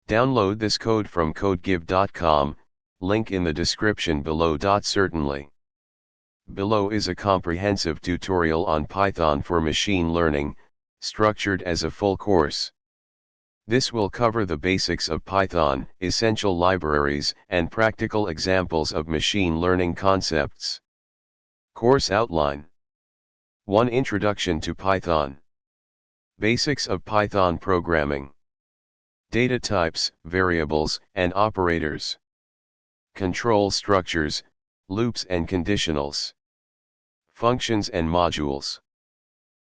Download this code from codegive.com, link in the description below. Certainly. Below is a comprehensive tutorial on Python for machine learning, structured as a full course. This will cover the basics of Python, essential libraries, and practical examples of machine learning concepts. Course outline. 1. Introduction to Python. Basics of Python programming. Data types, variables, and operators. Control structures, loops and conditionals. Functions and modules.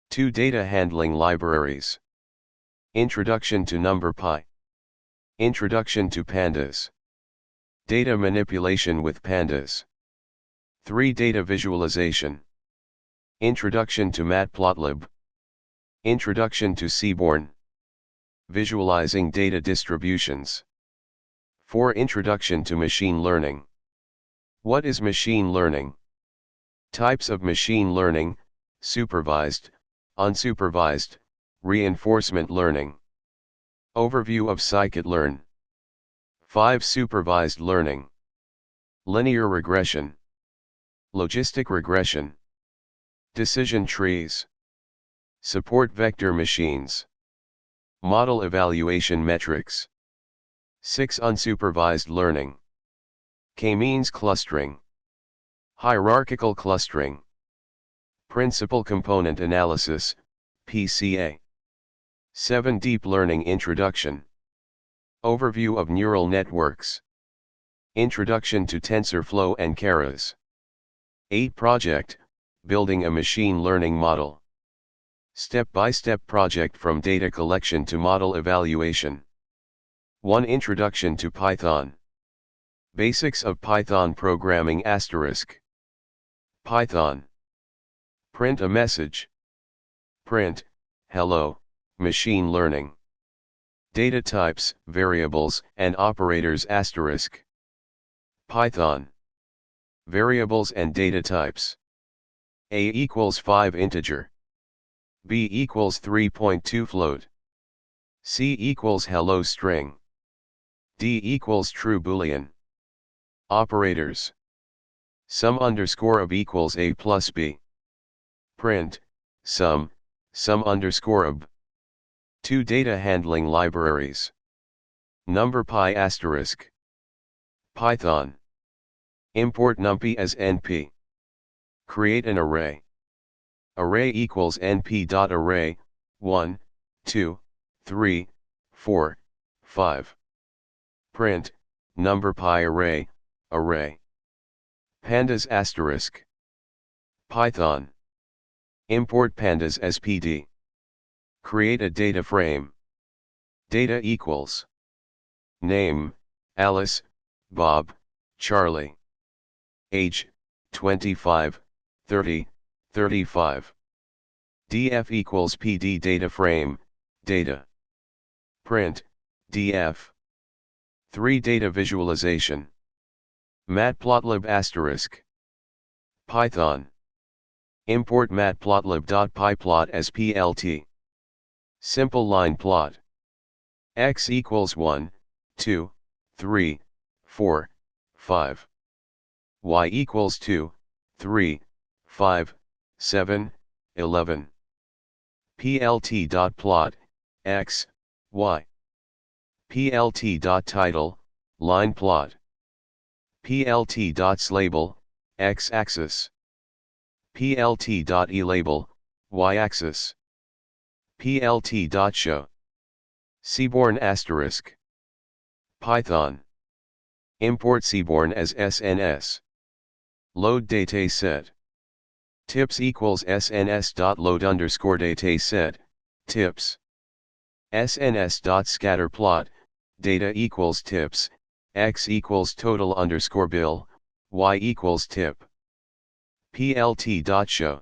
2. Data handling libraries. Introduction to NumPy. Introduction to pandas. Data manipulation with pandas. 3. Data visualization. Introduction to matplotlib. Introduction to seaborn. Visualizing data distributions. 4. Introduction to machine learning. What is machine learning? Types of machine learning: supervised, unsupervised, reinforcement learning. Overview of scikit-learn. 5. Supervised learning. Linear regression. Logistic regression. Decision trees. Support vector machines. Model evaluation metrics. 6. Unsupervised learning. K-means clustering. Hierarchical clustering. Principal component analysis, PCA. 7. Deep learning introduction. Overview of neural networks. Introduction to TensorFlow and Keras. 8. Project, building a machine learning model. Step-by-step project from data collection to model evaluation. 1. Introduction to Python. Basics of Python programming *. Python. Print a message. Print, hello, machine learning. Data types, variables, and operators *. Python. Variables and data types. A equals 5 integer. B equals 3.2 float. C equals hello string. D equals true boolean. Operators. Sum underscore of equals A plus B. Print, sum underscore of. 2. Data handling libraries. NumPy *. Python. Import numpy as np. Create an array. Array equals np.array, 1, 2, 3, 4, 5. Print, NumPy array, array. Pandas *. Python. Import pandas as pd. Create a data frame. Data equals name, Alice, Bob, Charlie. Age, 25, 30, 35. Df equals pd data frame, data. Print, df. 3. Data visualization. Matplotlib *. Python. Import matplotlib.pyplot as plt. Simple line plot. X equals 1, 2, 3, 4, 5. Y equals 2, 3, 5, 7, 11. Plt.plot, x, y. Plt.title, line plot. Plt.slabel, x-axis. Plt.elabel, y-axis. Plt.show. Seaborn *. Python. Import seaborn as SNS. Load dataset. Tips equals sns.load underscore dataset, tips. sns.scatterplot, data equals tips, x equals total underscore bill, y equals tip. Plt.show.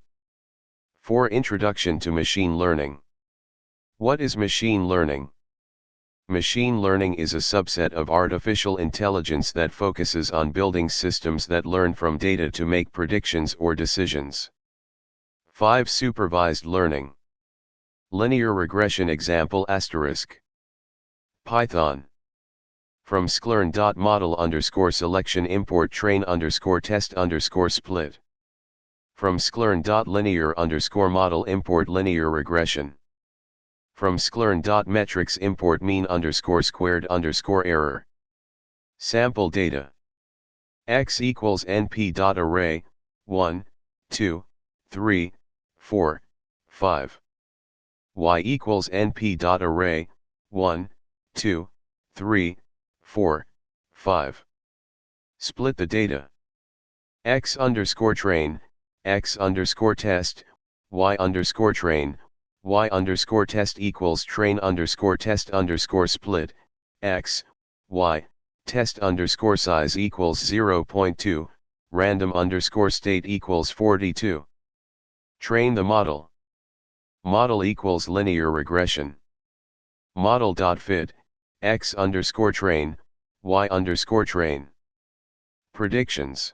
4. Introduction to machine learning. What is machine learning? Machine learning is a subset of artificial intelligence that focuses on building systems that learn from data to make predictions or decisions. 5. Supervised learning. Linear regression example *. Python. From scikit-learn.model underscore selection import train underscore test underscore split. From scikit-learn.linear underscore model import linear regression. From scikit-learn.metrics import mean underscore squared underscore error. Sample data. X equals np.array, 1, 2, 3, 4, 5. Y equals np.array, 1, 2, 3, 4, 5. Split the data. X underscore train, X underscore test, Y underscore train, Y underscore test equals train underscore test underscore split, X, Y, test underscore size equals 0.2, random underscore state equals 42. Train the model. Model equals linear regression. Model.fit, X underscore train, Y underscore train. Predictions.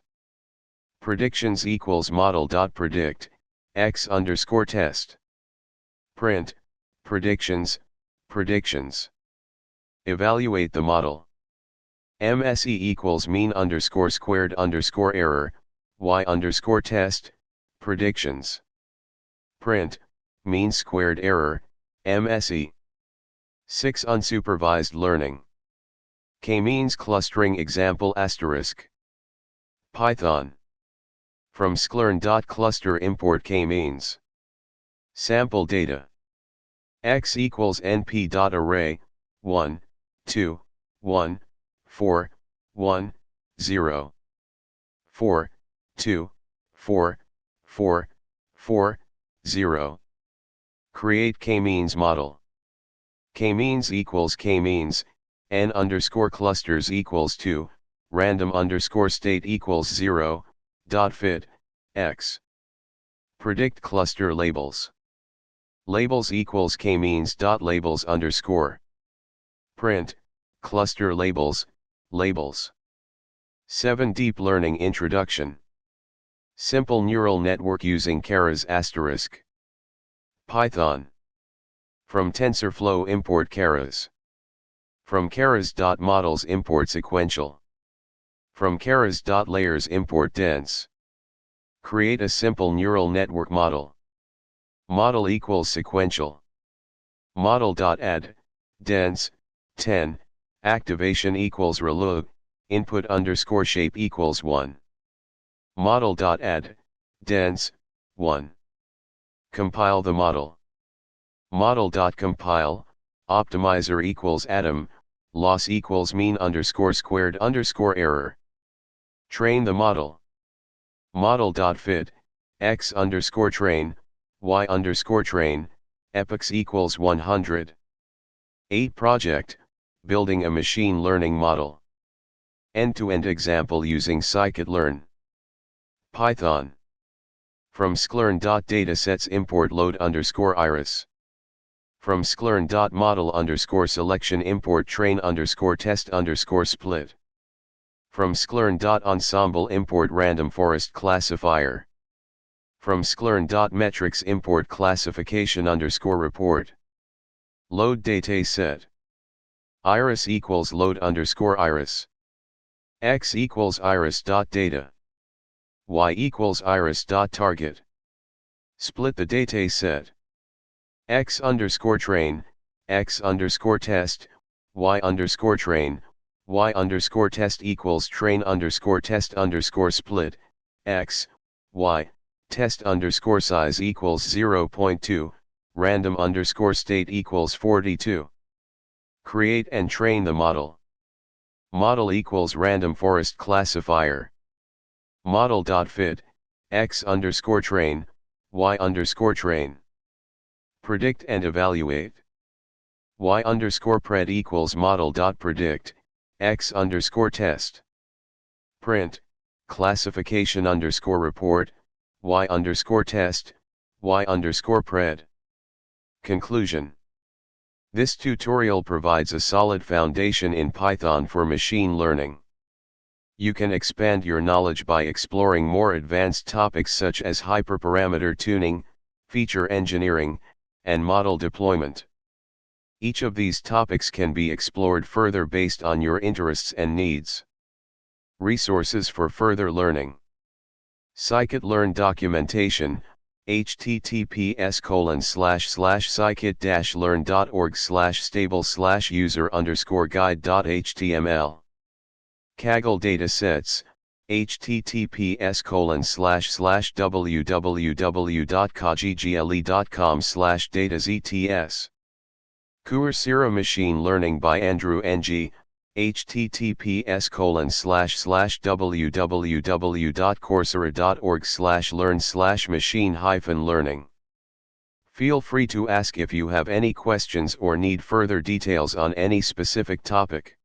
Predictions equals model.predict, X underscore test. Print, predictions, predictions. Evaluate the model. MSE equals mean underscore squared underscore error, Y underscore test, predictions. Print, mean squared error, MSE. 6. Unsupervised learning. K-means clustering example asterisk. Python. From scikit-learn.cluster import k-means. Sample data. X equals np.array, 1, 2, 1, 4, 1, 0. 4, 2, 4, 4, 4, 0. Create k-means model. K-means equals k-means, n underscore clusters equals 2, random underscore state equals 0, dot fit, x. Predict cluster labels. Labels equals k-means dot labels underscore. Print, cluster labels, labels. 7. Deep learning introduction. Simple neural network using keras asterisk. Python. From TensorFlow import keras. From keras.models import sequential. From keras.layers import dense. Create a simple neural network model. Model equals sequential. Model.add, dense, 10, activation equals relug, input underscore shape equals 1. Model.add, dense, 1. Compile the model. Model.compile, optimizer equals atom, loss equals mean underscore squared underscore error. Train the model. Model.fit, X underscore train, Y underscore train, epochs equals 100. 8. Project, building a machine learning model. End-to-end example using scikit-learn. Python. From scikit-learn.datasets import load underscore iris. From scikit-learn.model underscore selection import train underscore test underscore split. From scikit-learn.ensemble import random forest classifier. From scikit-learn.metrics import classification underscore report. Load dataset. Iris equals load underscore iris. X equals iris.data. Y equals iris.target. Split the dataset. X underscore train, X underscore test, Y underscore train, Y underscore test equals train underscore test underscore split, X, Y, test underscore size equals 0.2, random underscore state equals 42. Create and train the model. Model equals random forest classifier. Model.fit, X underscore train, Y underscore train. Predict and evaluate. Y underscore pred equals model.predict, X underscore test. Print, classification underscore report, Y underscore test, Y underscore pred. Conclusion. This tutorial provides a solid foundation in Python for machine learning. You can expand your knowledge by exploring more advanced topics such as hyperparameter tuning, feature engineering, and model deployment. Each of these topics can be explored further based on your interests and needs. Resources for further learning. Scikit-learn documentation, https://scikit-learn.org/stable/user_guide.html. Kaggle datasets, https://www.kaggle.com/datazts. Coursera Machine Learning by Andrew Ng, https://www.coursera.org/learn/machine-learning. Feel free to ask if you have any questions or need further details on any specific topic.